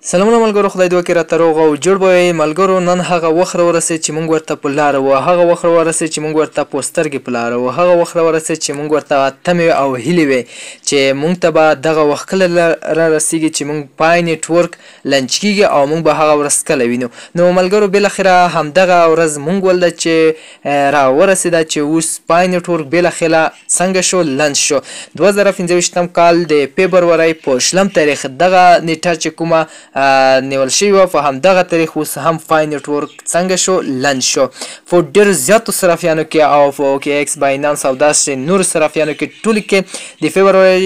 سلامونه ملګرو، خدای دې وکړي راته روغ او جوړ به وئ. ملګرو نن هغه وخت راورسېد چې موږ ورته په لاره وو، هغه وخت راورسېد چې موږ ورته په سترګې په لاره وو، هغه وخت راورسېد چې موږ ورته تمې او هیلې وې چې موږ ته به دغه وخت کله رارسېږي چې موږ پای نیټورک لنچ کېږي او موږ به هغه ورځ کله وینو. نو ملګرو بالاخره همدغه ورځ موږ ولده چې راورسېده چې اوس پای نیټورک بالاخره څنګه شو لنچ شو. 2025 کال د فبرورۍ په 20 تاریخ دغه نیټه چې کومه نیول شوی وه په همدغه تاریخ اوس هم فای نیټورک څنګه شو لنچ شو. په ډېرو زیاتو صرافیانو کې او په اوکې ایکس باینانس او داسې نورو صرافیانو کې ټولو کې د فبرورۍ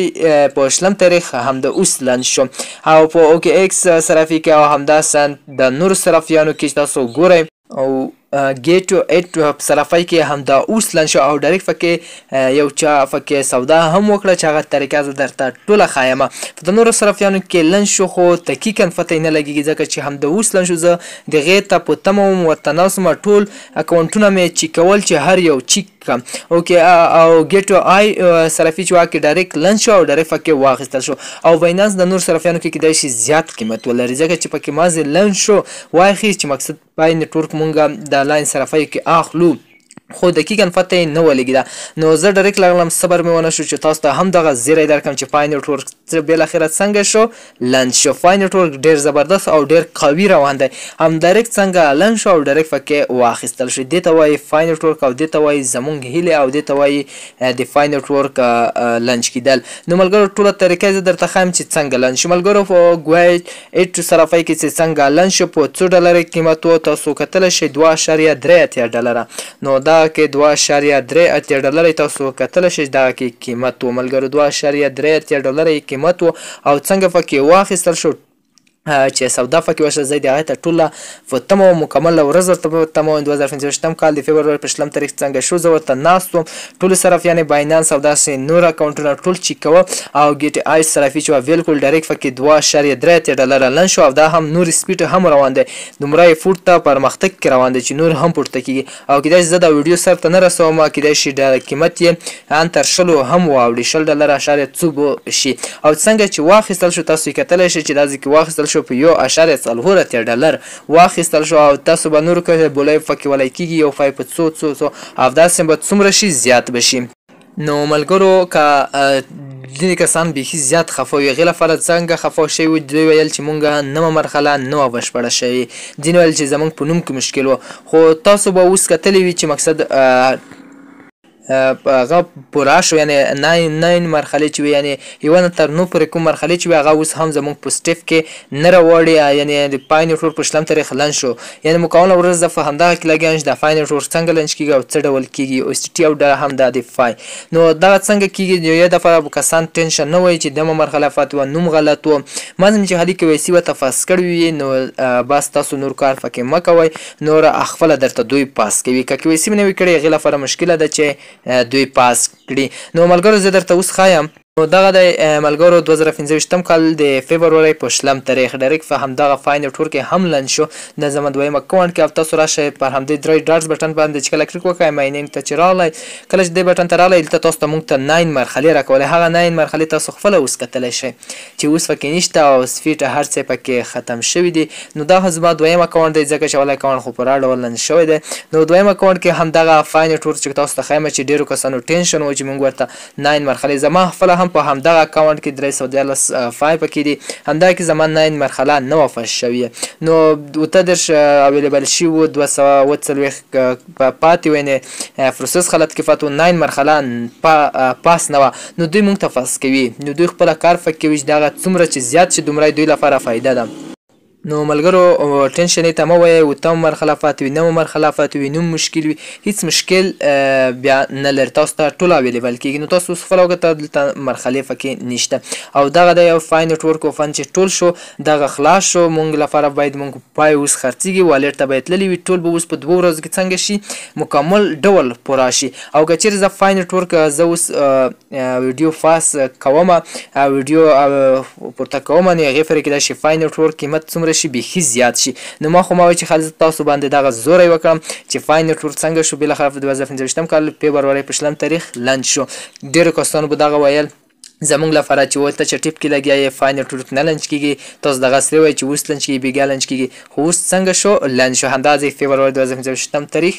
په 20 تاریخ هم د اوس لنچ شو او په اوکې ایکس صرافي کې او همداسې د نورو صرافیانو کې تاسو ګورئ او ګیټ 8 صرافۍ کې هم دا اوس لنچ شو او ډایرکټ پکې یو چا پکې سودا هم وکړه چې هغه طریقه زه درته ټوله ښایم. په نورو صرافیانو کې لنچ شو خو دقیقا پته یې نه لګېږي ځکه چې هم د اوس لنچ شو. زه د هغې ته په تمه وم ورته ناست وم، ټول اکاونټونه مې چیک کول چې هر یو چیک کړم. اوکې او ګیټ آی صرافي چې واکې ډایرکټ لنچ شو او ډایرکټ پکې واخیستل شو او باینانس د نور صرافیانو کې کیدای شي زیات قیمت ولري ځکه چې پکې مازې لنچ شو واخیست چې مقصد پای نیټورک مونږ د لاین صرافۍ کې اخلو خو دقیقا پته یې نه ولګېده. نو زه ډایرکټ لاړم، صبر مې ونه شو چې تاسو ته هم دغه زیری درکړم چې پای نیټورک بالاخره څنګه شو لنچ شو. پای نیټورک ډېر زبردست او ډېر قوي روان دی، هم ډایرکټ څنګه لنچ شو او ډایرکټ پکې واخیستل شو. دې ته وایي پای نیټورک او دې ته وایي زموږ هیلې او دې ته وایي د پای نیټورک لنچ کېدل. نو ملګرو ټوله طریقه زه درته ښایم چې څنګه لنچ شو. ملګرو په ګوایټ 8 صرافۍ کې چې څنګه لنچ شو په $2 قیمت و، تاسو کتلی شئ $2.83. نو دا کې $2.83 تاسو کتلی شئ دغه کې قیمت و ملګرو، $2.83 قیمت و او څنګه پکې واخیستل شو چې سودا پکې وشوه. زه د هغې ته ټوله په تمه وم، مکمله ورځ ورته په تمه وم. 2025 کال د فبرورۍ په 20 تاریخ څنګه شو زه ورته ناست وم، ټولو صرافیانې باینانس او داسې نور اکاونټونه ټول چیک کوه او ګیټ آی صرافي چې وه بالکل ډایرکټ پکې $2.83 لنچ شو او دا هم نور سپیډ هم روان دی، دومره یې پورته پرمختګ کې روان دی چې نور هم پورته کېږي او کیدای شي زه دا ویډیو سر ته نه رسوم، کیدای شي د قیمت یې ان تر 20 هم واوړي، $0.2 شي. او څنګه چې واخیستل شو تاسو یې کتلی شئ چې دا ځای کې واخیستل شو په $1.4 واخیستل شو او تاسو به نورو که بولۍ پکې ولی کېږي یو پای په څو او داسې به څومره شي زیات به شي. نو ملګرو که ځینې کسان بیخي زیات خفه وي، هغې لپاره څنګه خفه شوي وو دوی ویل چې مونږ نوه مرحله نه وه بشپړه شوې، ځینې ویل چې زموږ په نوم کې مشکل و. خو تاسو به اوس کتلی وي چې مقصد هغه پوره شو، یعنې 9 مرحلې چې وي یعنې یوه نه تر 9 پورې کوم مرحلې چې وي هغه اوس هم زموږ په سټیف کې نه راوړي، یعنې د پای نیټورک په 20 تاریخ لنچ شو. یعنې مکمله ورځ زه په همدغه کې لګیا یم چې د پای نیټورک څنګه لنچ کېږي او څه ډول کېږي او اس ټي او هم دا د پای. نو دغه څنګه کېږي یو دفعه کسان ټینشن نه وایي چې دمه مرحله فاتې وه، نوم غلط و، مازم چې هلي کې ویسي ورته پاس کړي وي نو بس تاسو نور کار پکې مه کوئ، نور خپله درته دوی پاس کوي. که کیویسي مې نه وي کړی هغې لپاره مشکله ده چې دوی پاس کړي. نو ملګرو زه درته اوس ښایم. نو دغه د ملګرو 2025 کال د فبرورۍ په 20 تاریخ ډایرکټ په همدغه پای نیټورک کې هم لنچ شو. د زما دویم اکاونټ کې او تاسو راشئ پر همدې 3 ډاټس بټن باندې چې کله کلیک وکړئ ماینینګ ته چې راغلی، کله چې دې بټن ته راغلی دلته تاسو ته موږ ته 9 مرحلې راکولی، هغه 9 مرحلې تاسو خپله اوس کتلی شئ چې اوس پکې نشته او سفیټ هر څه پکې ختم شوي دي. نو دا خو زما دویم اکاونټ دی ځکه چې اول اکاونټ خو په را ډول لنچ شوی دی. نو دویم اکاونټ کې همدغه پای نیټورک چې تاسو ته ښایم چې ډېرو کسانو ټینشن و چې موږ ورته 9 مرحلې، زما خپله هم په همدغه اکاونټ کې 314 فای پکې دي، همدغه کې زما 9 مرحله نه وه فش شوې. نو 28 اویلیبل شوي وو، 240 پاتې وو، یعنې پروسس غلط کې پاتې وو، 9 مرحله پاس نه وه. نو دوی موږ ته پاس کوي، نو دوی خپله کار پکې کوي چې دغه څومره چې زیات شي دومره دوی لپاره فایده ده. نو ملګرو ټینشن یې ته مه وایئ، 8 مرحله پاتې وي، 9 مرحله پاتې وي، نوم مشکل وي، هیڅ مشکل بیا نه لري، تاسو ته ټول اویلیبل کېږي. نو تاسو اوس خپله وګټه دلته مرحلې پکې نشته او دغه د یو پای نیټورک او فن چې ټول شو دغه خلاص شو. مونږ لپاره باید مونږ پای اوس خرڅېږي، والېټ ته باید تللی وي، ټول به اوس په 2 ورځو کې څنګه شي مکمل ډول پوره شي. او که چېرې زه پای نیټورک زه اوس ویډیو پاس کوم ویډیو پورته کوم نو هغې پورې کېدای شي پای نیټورک قیمت څومره شي بیخي زیات شي. نو ما خو ما وایي چې خالص تاسو باندې دغه زوری وکړم چې پای نیټورک څنګه شو بالاخره په 2025 کال فبرورۍ په 20 تاریخ لنچ شو. ډېرو کسانو به دغه ویل زمونږ لپاره چې ورته چې ټیپ کې لګیا یې فاین ټورک نه لنچ کیږي تاسو دغه سره وایي چې اوس لنچ کیږي بیګا لنچ کیږي خو اوس څنګه شو لنچ شو همداسې فبروري 2025 تاریخ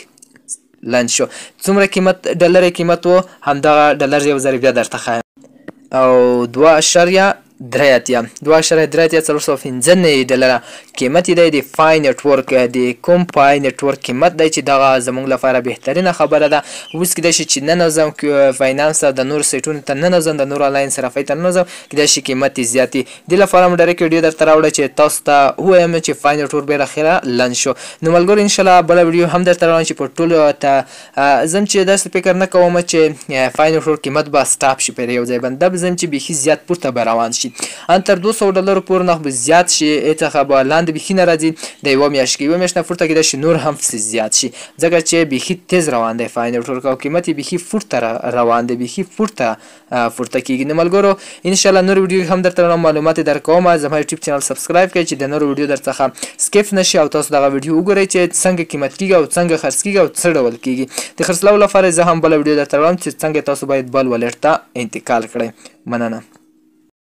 لنچ شو څومره قیمت ډالر قیمت و همدغه ډالر یو ځل بیا درته ښایم او 2.3 $415 قیمت دی د فای نتورک د کوم فای نتورک قیمت دی چې دغه زموږ لپاره بهترینه خبره ده اوس کېدای شي چې ننوځم فاینانس د نور سایټونو ته ننوځم د نور آنلاین صرافۍ ته ننوځم کېدای شي قیمت یې زیات وي دې لپاره مو ډایرکټ ویډیو درته راوړی چې تاسو ته ووایم چې فای نتورک بیا اخره لنچ شو نو ملګرو انشاءالله بله ویډیو هم درته راوړم چې په ټولو ته زم چې داسې فکر نه کوم چې فای نتورک قیمت به سټاپ شي په یو ځای باندې دا به زم چې بیخي زیات پورته به روان شي ان تر $200 پورې نه به زیات شي څخه به لاندې بیخي نه راځي د یوه میاشت کې یوه میاشت نه پورته کېدای شي نور هم زیات شي ځکه چې بیخي تیز روان دی فای نتورک او قیمت یې بیخي پورته روان دی بیخي پورته کېږي نو ملګرو انشاءالله نور ویډیو هم درته معلومات درکوم زما یوټیوب چینل سبسکرایب کړئ چې د نورو ویډیو درڅخه سکیپ نشي او تاسو دغه ویډیو وګورئ چې څنګه قیمت کېږي او څنګه خرڅ کېږي او څه ډول کېږي د خرڅلاو لپاره زه هم بله ویډیو درته راوړم چې څنګه تاسو باید بل والټ ته انتقال کړئ مننه